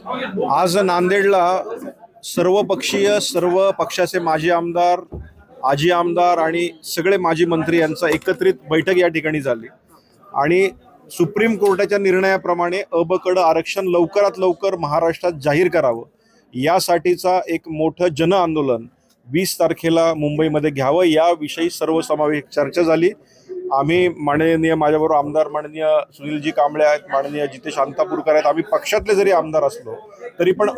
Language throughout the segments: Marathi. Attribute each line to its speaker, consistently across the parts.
Speaker 1: आज नांदेडला सर्वपक्षीय सर्व पक्षाचे माजी आमदार, आजी आमदार आणि सगळे माजी मंत्री यांचा एकत्रित बैठक या ठिकाणी झाली आणि सुप्रीम कोर्टाच्या निर्णयाप्रमाणे ब आरक्षण लवकरात लवकर महाराष्ट्रात जाहीर करावं यासाठीचा एक मोठं जन आंदोलन 20 तारखेला मुंबईमध्ये घ्यावं याविषयी सर्वसमावेशक चर्चा झाली। आम्ही माननीय माझ्याबरोबर आमदार माननीय सुनीलजी कांबळे आहेत, माननीय जितेश अंतापूरकर आहेत। आम्ही पक्षातले जरी आमदार असलो तरी पण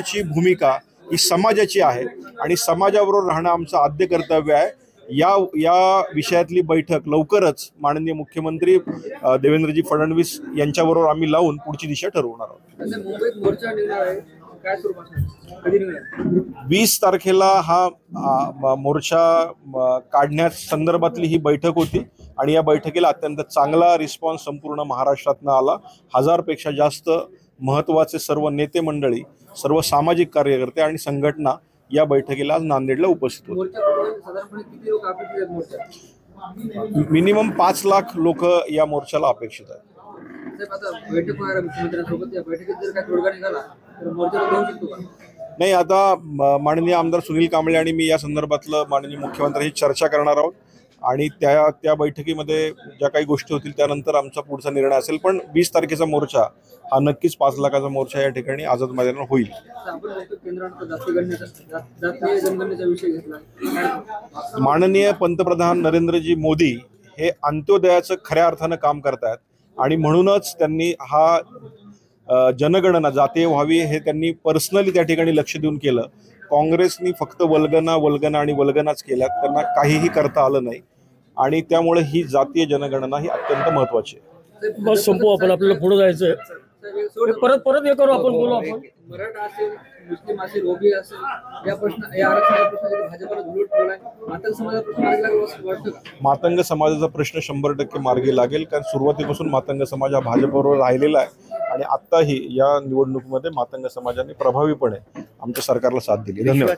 Speaker 1: ची भूमिका ही समाजाची आहे आणि समाजाबरोबर राहणं आमचं आद्य कर्तव्य आहे। या विषयातली बैठक लवकरच माननीय मुख्यमंत्री देवेंद्रजी फडणवीस यांच्याबरोबर आम्ही लावून पुढची दिशा ठरवणार आहोत। 20 तारखेला हा मोर्चा काढण्यासंदर्भातली ही बैठक होती आणि या बैठकीला अत्यंत चांगला रिस्पॉन्स संपूर्ण महाराष्ट्रातून आला। 1000 पेक्षा जास्त महत्त्वाचे सर्व नेते मंडळी, सर्व सामाजिक कार्यकर्ते आणि संघटना या बैठकीला आज नांदेडला उपस्थित होते। मिनिमम 5 लाख लोक या मोर्चाला अपेक्षित आहेत। नाही, आता माननीय आमदार सुनील कांबळे आणि मी या संदर्भातलं माननीय मुख्यमंत्र्यांशी चर्चा करणार आहोत आणि त्या बैठकीमध्ये ज्या काही गोष्टी होतील त्यानंतर आमचा पुढचा निर्णय असेल। पण 20 तारखेचा मोर्चा हा नक्कीच 5 लाखाचा मोर्चा या ठिकाणी आझाद मैदानावर होईल। माननीय पंतप्रधान नरेंद्रजी मोदी हे अंत्योदयाचं खऱ्या अर्थानं काम करतात आणि म्हणूनच त्यांनी हा जनगणना जातीय व्हावी हे त्यांनी पर्सनली त्या ठिकाणी लक्ष देऊन केलं। काँग्रेसनी फक्त वल्गना आणि वल्गनाच केल्यात, त्यांना काहीही करता आलं नाही आणि त्यामुळे ही जातीय जनगणना ही अत्यंत महत्वाची आहे।
Speaker 2: बस संपू आपण, आपल्याला पुढे जायचंय। परत हे करू आपण, बोलू आपण।
Speaker 3: मराठा असेल, मुस्लिम असेल, ओबी असेल, या आरक्षणाचा प्रश्न भाजपला धुळूट ठेवलाय। मातंग समाजाचा प्रश्न मार्गी लागेल असं वाटतं का?
Speaker 1: मातंग समाजाचा प्रश्न 100% मार्गी लागेल, कारण सुरुवातीपासून मातंग समाज हा भाजपबरोबर राहिलेला आहे आणि आत्ताही या निवडणुकीमध्ये मातंग समाजाने प्रभावीपणे आमच्या सरकारला साथ दिली। धन्यवाद।